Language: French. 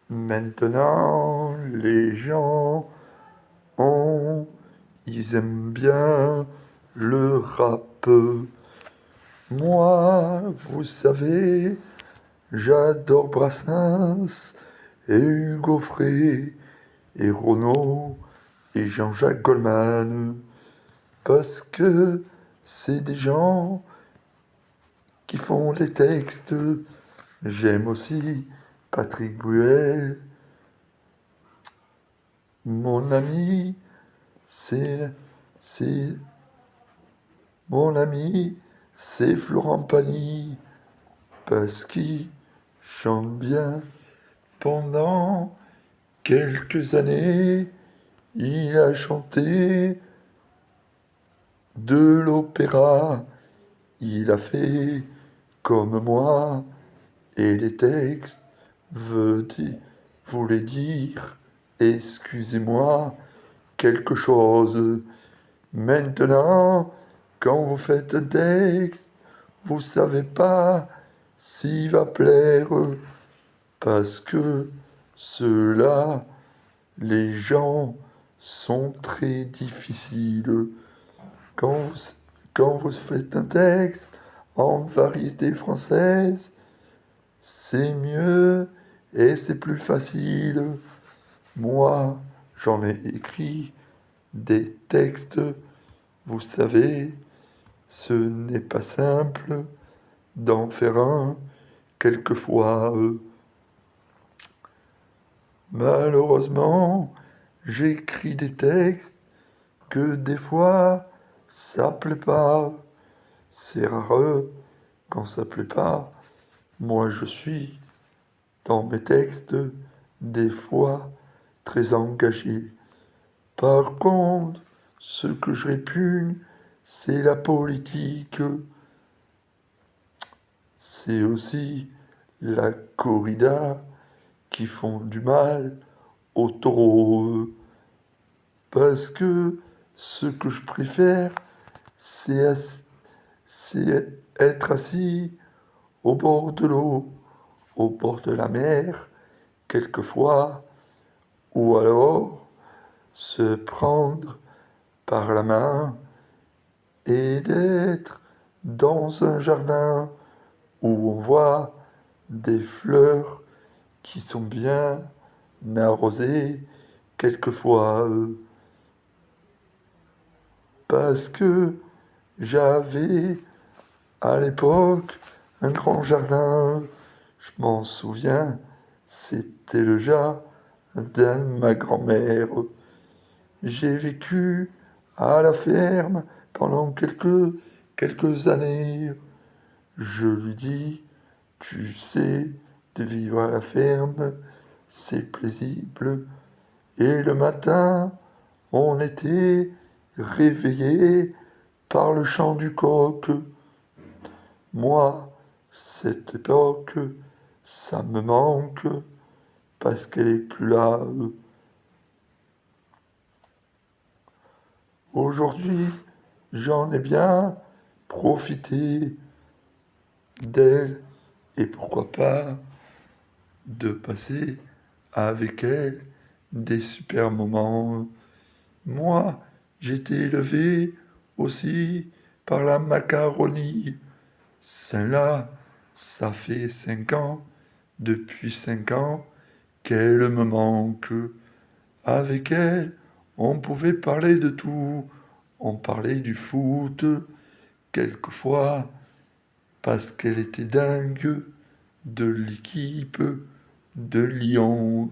Maintenant, les gens ils aiment bien le rap. Moi, vous savez, j'adore Brassens et Hugo Frey et Renaud et Jean-Jacques Goldman parce que c'est des gens qui font les textes. J'aime aussi Patrick Bruel, mon ami, c'est c'est mon ami, c'est Florent Pagny parce qu'il chante bien. Pendant quelques années, il a chanté de l'opéra. Il a fait comme moi et les textes voulaient dire excusez-moi quelque chose. Maintenant, quand vous faites un texte, vous savez pas s'il va plaire parce que ceux-là, les gens sont très difficiles. Quand vous, quand vous faites un texte en variété française, c'est mieux et c'est plus facile. Moi, j'en ai écrit des textes, vous savez, ce n'est pas simple d'en faire un quelquefois. Malheureusement, j'écris des textes que des fois ça plaît pas. C'est rare quand ça plaît pas. Moi, je suis dans mes textes des fois très engagé. Par contre, ce que je répugne, c'est la politique. C'est aussi la corrida qui font du mal aux taureaux. Parce que ce que je préfère, c'est être assis au bord de l'eau, au bord de la mer, quelquefois, ou alors se prendre par la main et d'être dans un jardin où on voit des fleurs qui sont bien arrosées, quelquefois, parce que j'avais à l'époque un grand jardin. Je m'en souviens, c'était le jardin de ma grand-mère. J'ai vécu à la ferme pendant quelques années. Je lui dis, tu sais, de vivre à la ferme, c'est paisible. Et le matin, on était réveillé par le chant du coq. Moi, cette époque, ça me manque parce qu'elle est plus là. Aujourd'hui, j'en ai bien profité d'elle et pourquoi pas de passer avec elle des super moments. Moi, j'ai été élevé aussi par la macaroni. Celle-là, ça fait 5 ans, depuis 5 ans, qu'elle me manque. Avec elle, on pouvait parler de tout. On parlait du foot, quelquefois, parce qu'elle était dingue de l'équipe de Lyon.